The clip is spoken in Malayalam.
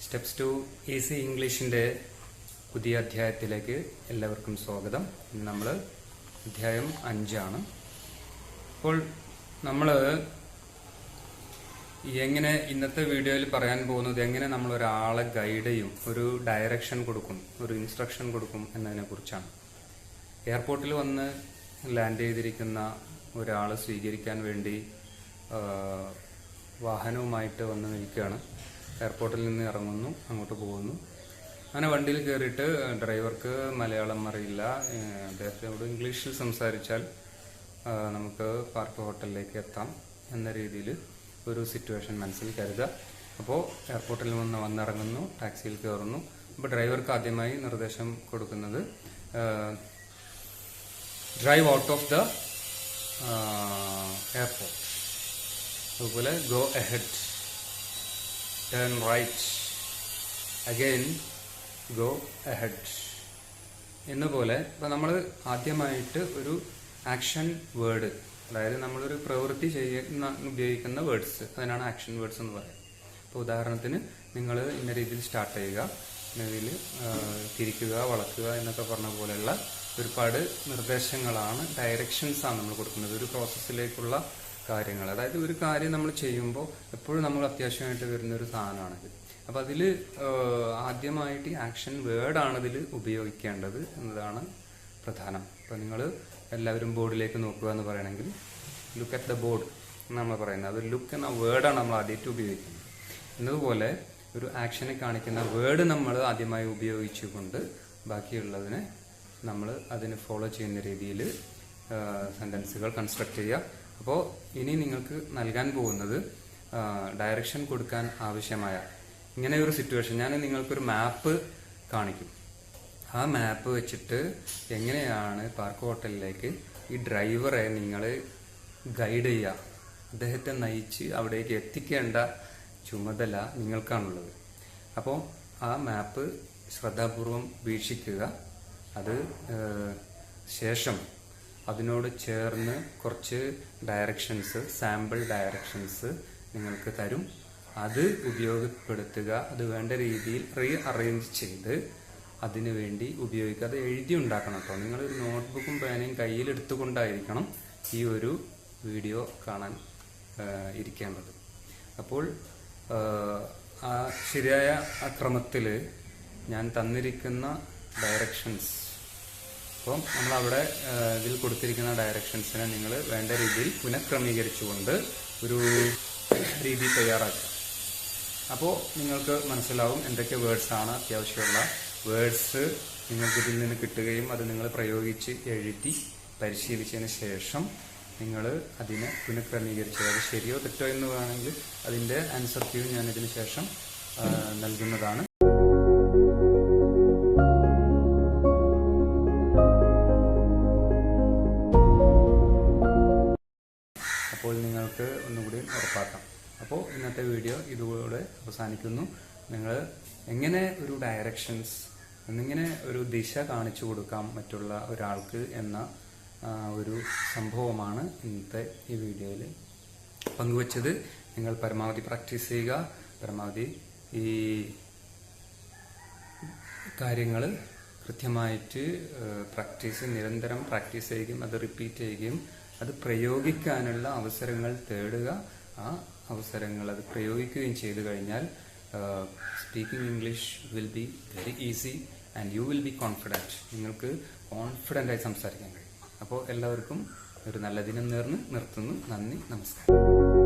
സ്റ്റെപ്സ് ടു ഈസി ഇംഗ്ലീഷിൻ്റെ പുതിയ അധ്യായത്തിലേക്ക് എല്ലാവർക്കും സ്വാഗതം. ഇന്ന് നമ്മൾ അധ്യായം 5 ആണ്. അപ്പോൾ നമ്മൾ എങ്ങനെ ഇന്നത്തെ വീഡിയോയിൽ പറയാൻ പോകുന്നത് എങ്ങനെ നമ്മൾ ഒരാളെ ഗൈഡ് ചെയ്യും, ഒരു ഡയറക്ഷൻ കൊടുക്കും, ഒരു ഇൻസ്ട്രക്ഷൻ കൊടുക്കും എന്നതിനെ കുറിച്ചാണ്. എയർപോർട്ടിൽ വന്ന് ലാൻഡ് ചെയ്തിരിക്കുന്ന ഒരാൾ സ്വീകരിക്കാൻ വേണ്ടി വാഹനവുമായിട്ട് വന്ന് നിൽക്കുകയാണ്. എയർപോർട്ടിൽ നിന്ന് ഇറങ്ങുന്നു, അങ്ങോട്ട് പോകുന്നു. അങ്ങനെ വണ്ടിയിൽ കയറിയിട്ട് ഡ്രൈവർക്ക് മലയാളം അറിയില്ല. അദ്ദേഹത്തോട് ഇംഗ്ലീഷിൽ സംസാരിച്ചാൽ നമുക്ക് പാർക്ക് ഹോട്ടലിലേക്ക് എത്താം എന്ന രീതിയിൽ ഒരു സിറ്റുവേഷൻ മനസ്സിൽ കരുതുക. അപ്പോൾ എയർപോർട്ടിൽ നിന്ന് വന്നിറങ്ങുന്നു, ടാക്സിയിൽ കയറുന്നു. അപ്പോൾ ഡ്രൈവർക്ക് ആദ്യമായി നിർദ്ദേശം കൊടുക്കുന്നത് drive out of the airport. അതുപോലെ go ahead, turn right, again go ahead എന്നുപോലെ. ഇപ്പം നമ്മൾ ആദ്യമായിട്ട് ഒരു ആക്ഷൻ വേർഡ്, അതായത് നമ്മളൊരു പ്രവൃത്തി ഉപയോഗിക്കുന്ന വേർഡ്സ്, അതിനാണ് ആക്ഷൻ വേർഡ്സ് എന്ന് പറയുന്നത്. ഇപ്പോൾ ഉദാഹരണത്തിന് നിങ്ങൾ ഇന്ന രീതിയിൽ സ്റ്റാർട്ട് ചെയ്യുക, ഇന്ന രീതിയിൽ തിരിക്കുക, വളക്കുക എന്നൊക്കെ പറഞ്ഞ പോലെയുള്ള ഒരുപാട് നിർദ്ദേശങ്ങളാണ്, ഡയറക്ഷൻസാണ് നമ്മൾ കൊടുക്കുന്നത് ഒരു പ്രോസസ്സിലേക്കുള്ള കാര്യങ്ങൾ. അതായത് ഒരു കാര്യം നമ്മൾ ചെയ്യുമ്പോൾ എപ്പോഴും നമ്മൾ അത്യാവശ്യമായിട്ട് വരുന്നൊരു സാധനമാണിത്. അപ്പോൾ അതിൽ ആദ്യമായിട്ട് ആക്ഷൻ വേർഡാണ് ഇതിൽ ഉപയോഗിക്കേണ്ടത് എന്നതാണ് പ്രധാനം. അപ്പോൾ നിങ്ങൾ എല്ലാവരും ബോർഡിലേക്ക് നോക്കുക എന്ന് പറയണമെങ്കിൽ ലുക്ക് അറ്റ് ദ ബോർഡ് നമ്മൾ പറയുന്നത്, അത് ലുക്ക് എന്ന വേർഡാണ് നമ്മൾ ആദ്യമായിട്ട് ഉപയോഗിക്കുന്നത്. എന്നതുപോലെ ഒരു ആക്ഷനെ കാണിക്കുന്ന വേർഡ് നമ്മൾ ആദ്യമായി ഉപയോഗിച്ചുകൊണ്ട് ബാക്കിയുള്ളതിനെ നമ്മൾ അതിന് ഫോളോ ചെയ്യുന്ന രീതിയിൽ സെൻറ്റൻസുകൾ കൺസ്ട്രക്ട് ചെയ്യുക. അപ്പോൾ ഇനി നിങ്ങൾക്ക് നൽകാൻ പോകുന്നത് ഡയറക്ഷൻ കൊടുക്കാൻ ആവശ്യമായ ഇങ്ങനെ ഒരു സിറ്റുവേഷൻ, ഞാൻ നിങ്ങൾക്കൊരു മാപ്പ് കാണിക്കും. ആ മാപ്പ് വെച്ചിട്ട് എങ്ങനെയാണ് പാർക്ക് ഹോട്ടലിലേക്ക് ഈ ഡ്രൈവറെ നിങ്ങൾ ഗൈഡ് ചെയ്യുക, അദ്ദേഹത്തെ നയിച്ച് അവിടേക്ക് എത്തിക്കേണ്ട ചുമതല നിങ്ങൾക്കാണുള്ളത്. അപ്പോൾ ആ മാപ്പ് ശ്രദ്ധാപൂർവം വീക്ഷിക്കുക. അത് ശേഷം അതിനോട് ചേർന്ന് കുറച്ച് ഡയറക്ഷൻസ്, സാമ്പിൾ ഡയറക്ഷൻസ് നിങ്ങൾക്ക് തരും. അത് ഉപയോഗപ്പെടുത്തുക. അത് വേണ്ട രീതിയിൽ അറേഞ്ച് ചെയ്ത് അതിനു വേണ്ടി ഉപയോഗിക്കുക. അത് എഴുതി ഉണ്ടാക്കണം കേട്ടോ. നിങ്ങളൊരു നോട്ട്ബുക്കും പേനയും കയ്യിലെടുത്തുകൊണ്ടായിരിക്കണം ഈ ഒരു വീഡിയോ കാണാൻ ഇരിക്കേണ്ടത്. അപ്പോൾ ആ ശരിയായ ക്രമത്തിൽ ഞാൻ തന്നിരിക്കുന്ന ഡയറക്ഷൻസ്, അപ്പം നമ്മളവിടെ ഇതിൽ കൊടുത്തിരിക്കുന്ന ഡയറക്ഷൻസിനെ നിങ്ങൾ വേണ്ട രീതിയിൽ പുനഃക്രമീകരിച്ചുകൊണ്ട് ഒരു രീതി തയ്യാറാക്കുക. അപ്പോൾ നിങ്ങൾക്ക് മനസ്സിലാവും എന്തൊക്കെ വേർഡ്സാണ് അത്യാവശ്യമുള്ള വേർഡ്സ് നിങ്ങൾക്ക് ഇതിൽ നിന്ന് കിട്ടുകയും അത് നിങ്ങൾ പ്രയോഗിച്ച് എഴുതി പരിശീലിച്ചതിന് ശേഷം നിങ്ങൾ അതിനെ പുനഃക്രമീകരിച്ച്, അത് ശരിയോ തെറ്റോ എന്ന് വേണമെങ്കിൽ അതിൻ്റെ ആൻസർ ക്യൂ ഞാൻ ഇതിന് ശേഷം നൽകുന്നതാണ്. അപ്പോൾ നിങ്ങൾക്ക് ഒന്നുകൂടി ഉറപ്പാക്കാം. അപ്പോൾ ഇന്നത്തെ വീഡിയോ ഇതുകൂടെ അവസാനിക്കുന്നു. നിങ്ങൾ എങ്ങനെ ഒരു ഡയറക്ഷൻസ്, എന്നിങ്ങനെ ഒരു ദിശ കാണിച്ചു കൊടുക്കാം മറ്റുള്ള ഒരാൾക്ക് എന്ന ഒരു സംഭവമാണ് ഇന്നത്തെ ഈ വീഡിയോയിൽ പങ്കുവച്ചത്. നിങ്ങൾ പരമാവധി പ്രാക്ടീസ് ചെയ്യുക. പരമാവധി ഈ കാര്യങ്ങൾ കൃത്യമായിട്ട് നിരന്തരം പ്രാക്ടീസ് ചെയ്യുകയും അത് റിപ്പീറ്റ് ചെയ്യുകയും അത് പ്രയോഗിക്കാനുള്ള അവസരങ്ങൾ തേടുക. ആ അവസരങ്ങൾ അത് പ്രയോഗിക്കുകയും ചെയ്തു കഴിഞ്ഞാൽ speaking English will be very easy and you will be confident. നിങ്ങൾക്ക് കോൺഫിഡൻ്റായി സംസാരിക്കാൻ കഴിയും. അപ്പോൾ എല്ലാവർക്കും ഒരു നല്ല ദിനം നേർന്ന് നിർത്തുന്നു. നന്ദി, നമസ്കാരം.